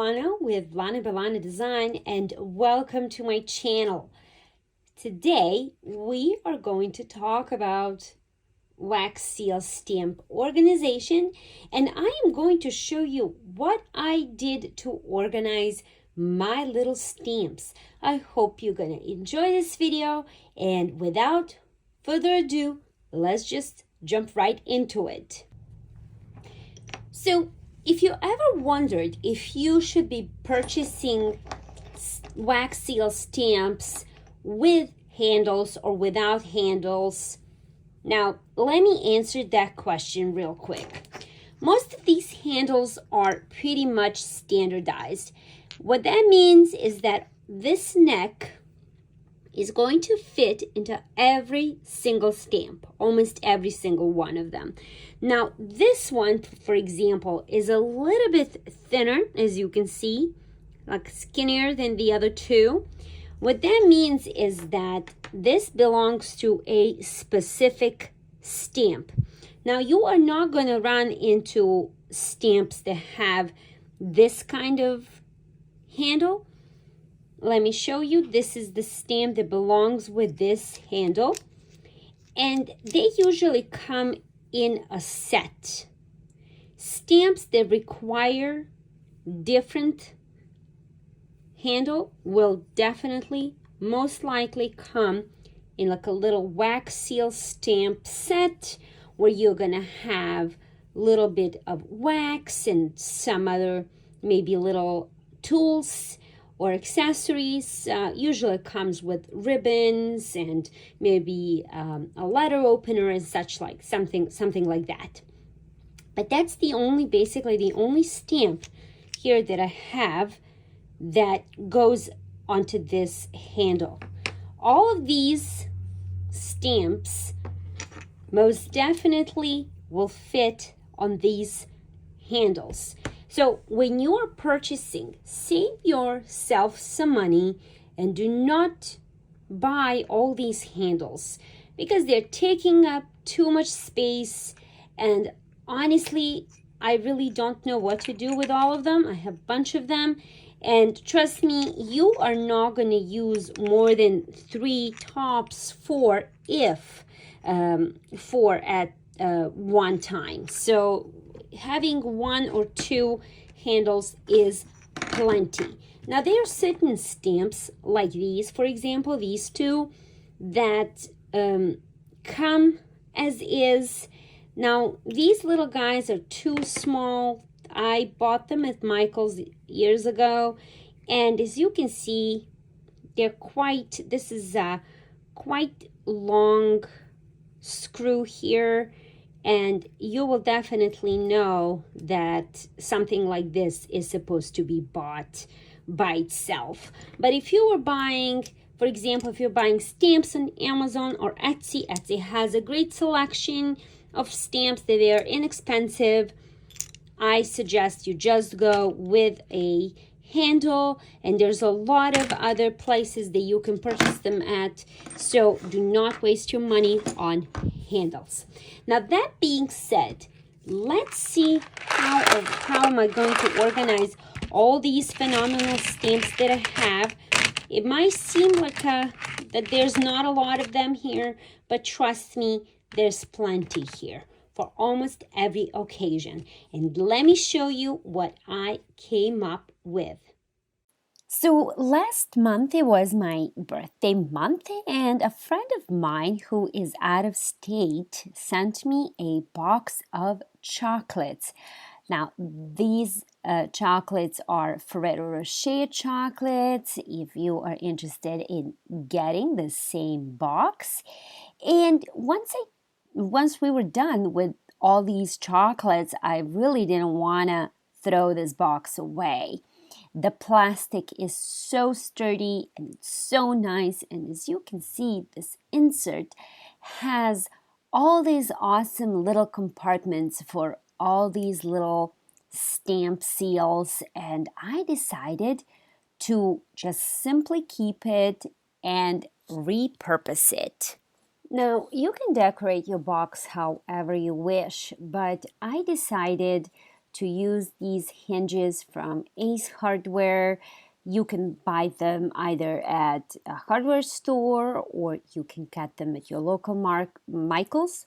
Lana with Lana Belana Design, and welcome to my channel. Today we are going to talk about wax seal stamp organization, and I am going to show you what I did to organize my little stamps. I hope you're going to enjoy this video, and without further ado, let's just jump right into it. So if you ever wondered if you should be purchasing wax seal stamps with handles or without handles, now let me answer that question real quick. Most of these handles are pretty much standardized. What that means is that this neck is going to fit into every single stamp, almost every single one of them. Now, this one, for example, is a little bit thinner, as you can see, like skinnier than the other two. What that means is that this belongs to a specific stamp. Now, you are not going to run into stamps that have this kind of handle. Let me show you. This is the stamp that belongs with this handle, and they usually come in a set. Stamps that require different handle will definitely, most likely come in like a little wax seal stamp set where you're gonna have a little bit of wax and some other maybe little tools or accessories. Usually comes with ribbons and maybe a letter opener and such, like something like that. But that's basically the only stamp here that I have that goes onto this handle. All of these stamps most definitely will fit on these handles. So when you are purchasing, save yourself some money and do not buy all these handles because they're taking up too much space, and honestly, I really don't know what to do with all of them. I have a bunch of them, and trust me, you are not going to use more than 3, tops 4 at one time. So having 1 or 2 handles is plenty. Now, there are certain stamps like these, for example, these two that come as is. Now, these little guys are too small. I bought them at Michael's years ago, and as you can see, they're this is a quite long screw here, and you will definitely know that something like this is supposed to be bought by itself. But if you were buying, for example, if you're buying stamps on Amazon or Etsy, Etsy has a great selection of stamps that they are inexpensive. I suggest you just go with a handle, and there's a lot of other places that you can purchase them at, so do not waste your money on handles. Now, that being said, let's see how am I going to organize all these phenomenal stamps that I have. It might seem like that there's not a lot of them here, but trust me, there's plenty here for almost every occasion. And let me show you what I came up with. So last month, it was my birthday month, and a friend of mine who is out of state sent me a box of chocolates. Now, these chocolates are Ferrero Rocher chocolates, if you are interested in getting the same box. And once we were done with all these chocolates, I really didn't want to throw this box away. The plastic is so sturdy and it's so nice, and as you can see, this insert has all these awesome little compartments for all these little stamp seals, and I decided to just simply keep it and repurpose it. Now, you can decorate your box however you wish, but I decided to use these hinges from Ace Hardware. You can buy them either at a hardware store, or you can get them at your local Michael's,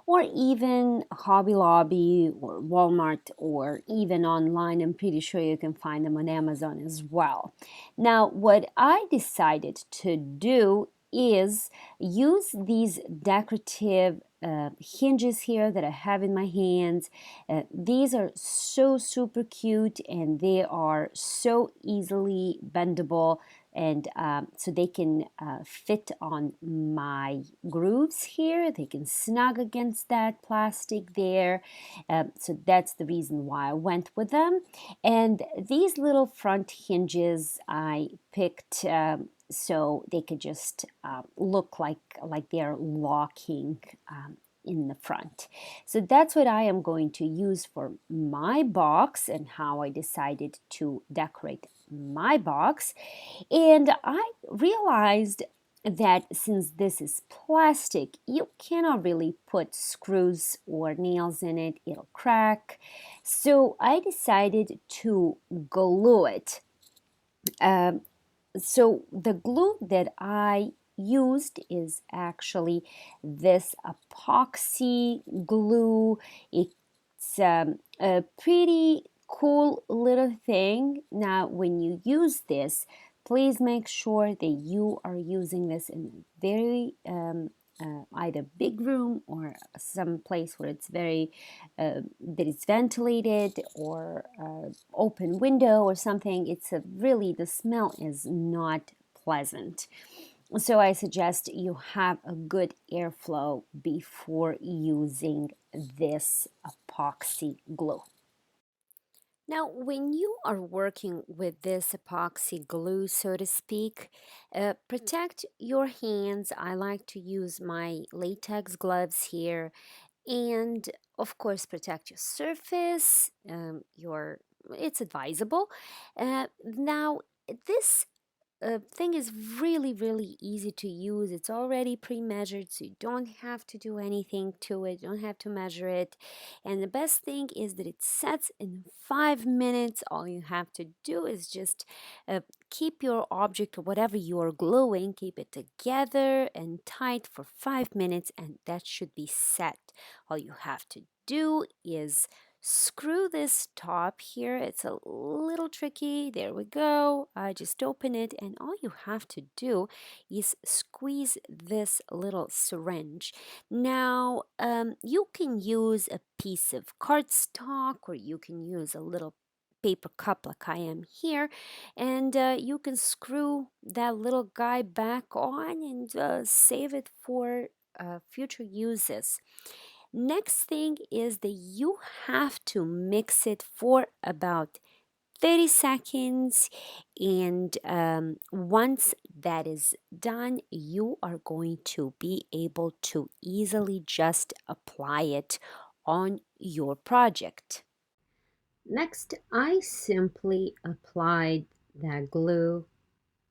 or even Hobby Lobby or Walmart, or even online. I'm pretty sure you can find them on Amazon as well. Now, what I decided to do is use these decorative hinges here that I have in my hands. These are so super cute, and they are so easily bendable, and so they can fit on my grooves here. They can snug against that plastic there. So that's the reason why I went with them. And these little front hinges I picked so they could just look like they're locking in the front. So that's what I am going to use for my box, and how I decided to decorate my box. And I realized that since this is plastic, you cannot really put screws or nails in it, it'll crack. So I decided to glue it. So the glue that I used is actually this epoxy glue. It's a pretty cool little thing. Now, when you use this, please make sure that you are using this in a very either big room or some place where it's very that it's ventilated, or open window or something. It's a really, the smell is not pleasant. So I suggest you have a good airflow before using this epoxy glue. Now, when you are working with this epoxy glue, so to speak, protect your hands. I like to use my latex gloves here, and of course, protect your surface. It's advisable. Now, this thing is really, really easy to use. It's already pre-measured, so you don't have to do anything to it. You don't have to measure it. And the best thing is that it sets in 5 minutes. All you have to do is just keep your object or whatever you are gluing, keep it together and tight for 5 minutes, and that should be set. All you have to do is screw this top here. It's a little tricky. There we go. I just open it, and all you have to do is squeeze this little syringe. Now, you can use a piece of cardstock, or you can use a little paper cup like I am here, and you can screw that little guy back on and save it for future uses. Next thing is that you have to mix it for about 30 seconds, and once that is done, you are going to be able to easily just apply it on your project. Next, I simply applied that glue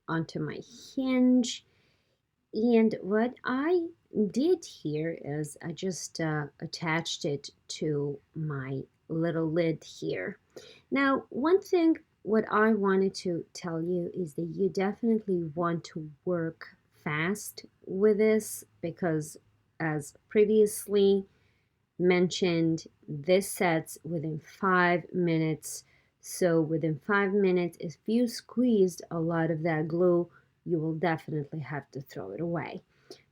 onto my hinge, and what I did here is I just attached it to my little lid here. Now, one thing what I wanted to tell you is that you definitely want to work fast with this, because as previously mentioned, this sets within 5 minutes. So within 5 minutes, if you squeezed a lot of that glue, you will definitely have to throw it away.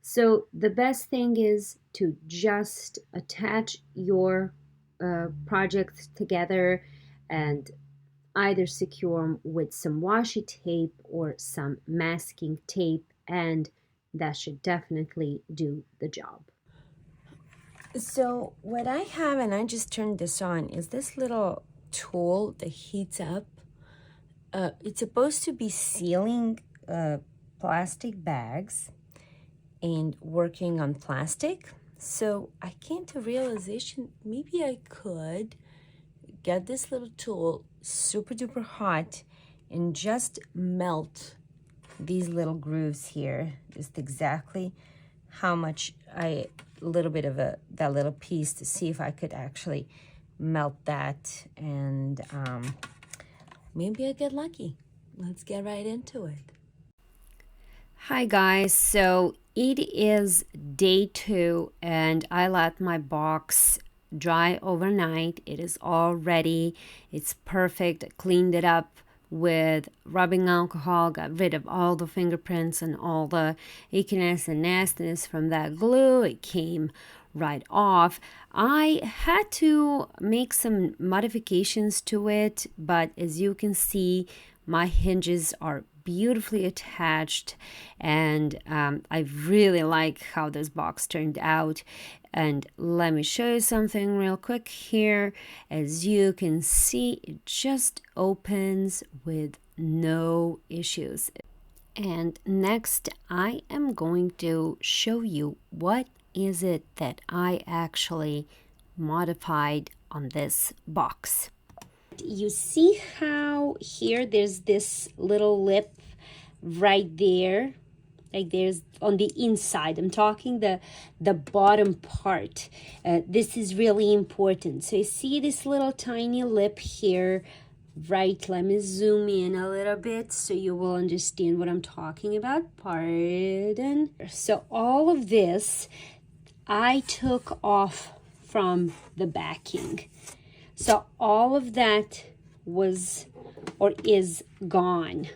So the best thing is to just attach your projects together and either secure them with some washi tape or some masking tape, and that should definitely do the job. So what I have, and I just turned this on, is this little tool that heats up. It's supposed to be sealing plastic bags and working on plastic. So I came to realization, maybe I could get this little tool super duper hot and just melt these little grooves here, just exactly how much a little bit of that little piece, to see if I could actually melt that, and maybe I get lucky. Let's get right into it. Hi guys, so it is day 2 and I let my box dry overnight. It is all ready. It's perfect. I cleaned it up with rubbing alcohol, got rid of all the fingerprints and all the ickiness and nastiness from that glue. It came right off. I had to make some modifications to it, but as you can see, my hinges are beautifully attached, and I really like how this box turned out. And let me show you something real quick here. As you can see, it just opens with no issues. And next, I am going to show you what is it that I actually modified on this box. You see how here there's this little lip right there, like there's on the inside. I'm talking the bottom part. This is really important. So you see this little tiny lip here, right? Let me zoom in a little bit so you will understand what I'm talking about. Pardon. So all of this I took off from the backing. So all of that was or is gone.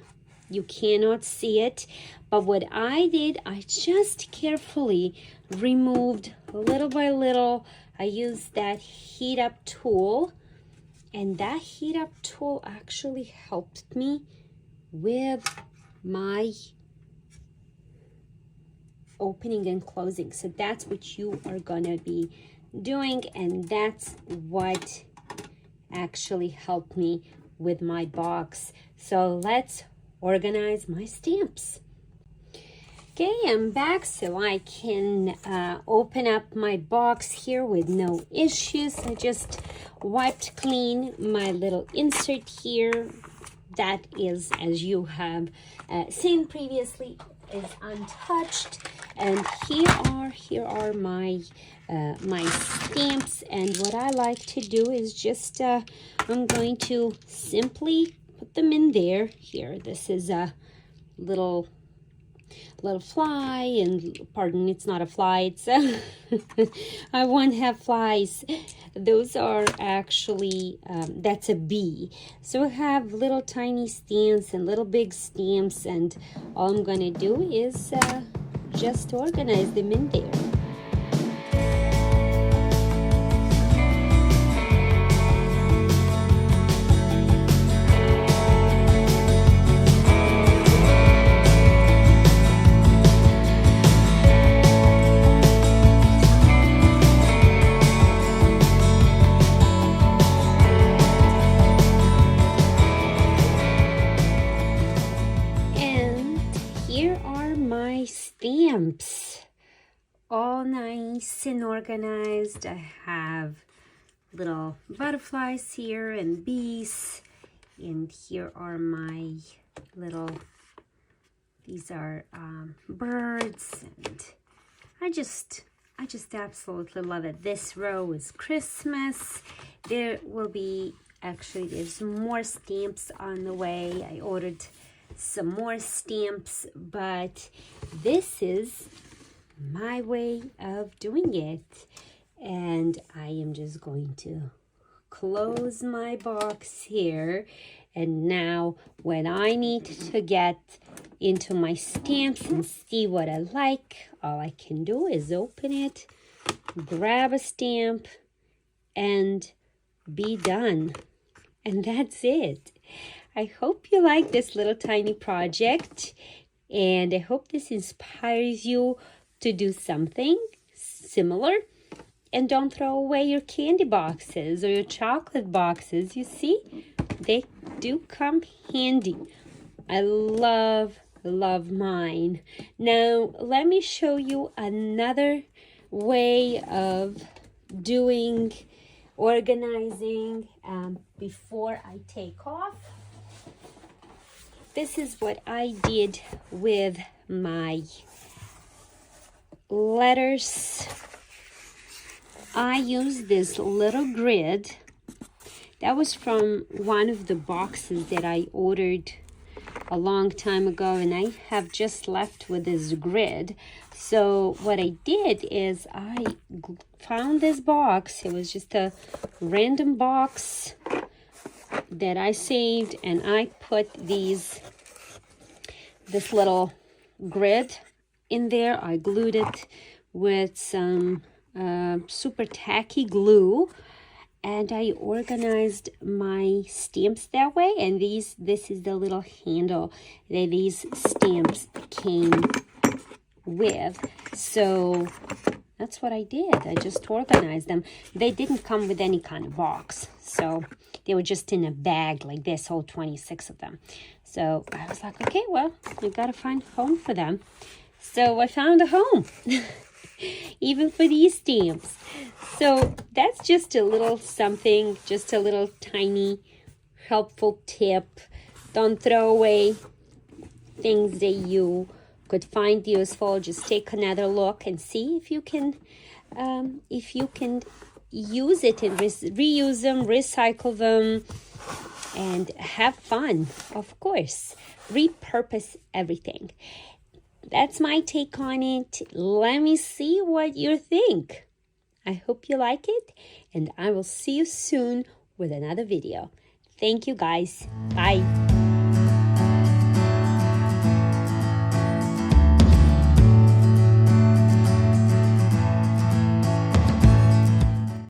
You cannot see it, but what I did, I just carefully removed little by little. I used that heat up tool, and that heat up tool actually helped me with my opening and closing. So that's what you are gonna be doing, and that's what actually helped me with my box. So let's organize my stamps. Okay, I'm back so I can open up my box here with no issues. I just wiped clean my little insert here. That is, as you have seen previously, is untouched. And here are my my stamps. And what I like to do is just I'm going to simply put them in there. Here, this is a little fly, and pardon, it's not a fly, it's I won't have flies. Those are actually that's a bee. So I have little tiny stamps and little big stamps, and all I'm gonna do is just organize them in there. Stamps, all nice and organized. I have little butterflies here and bees, and here are my little, these are birds, and I just absolutely love it. This row is Christmas. There will be, actually there's more stamps on the way. I ordered some more stamps, but this is my way of doing it. And I am just going to close my box here. And now when I need to get into my stamps and see what I like, all I can do is open it, grab a stamp, and be done. And that's it. I hope you like this little tiny project, and I hope this inspires you to do something similar. And don't throw away your candy boxes or your chocolate boxes. You see, they do come handy. I love mine. Now, let me show you another way of doing organizing before I take off. This is what I did with my letters. I used this little grid That was from one of the boxes that I ordered a long time ago, and I have just left with this grid. So what I did is I found this box. It was just a random box that I saved, and I put this little grid in there. I glued it with some super tacky glue, and I organized my stamps that way. And this is the little handle that these stamps came with. So that's what I did. I just organized them. They didn't come with any kind of box, so they were just in a bag like this, all 26 of them. So I was like, okay, well, I gotta find a home for them. So I found a home, even for these stamps. So that's just a little something, just a little tiny helpful tip. Don't throw away things that you could find useful. Just take another look and see if you can use it and reuse them, recycle them, and have fun, of course. Repurpose everything. That's my take on it. Let me see what you think. I hope you like it, and I will see you soon with another video. Thank you, guys. Bye.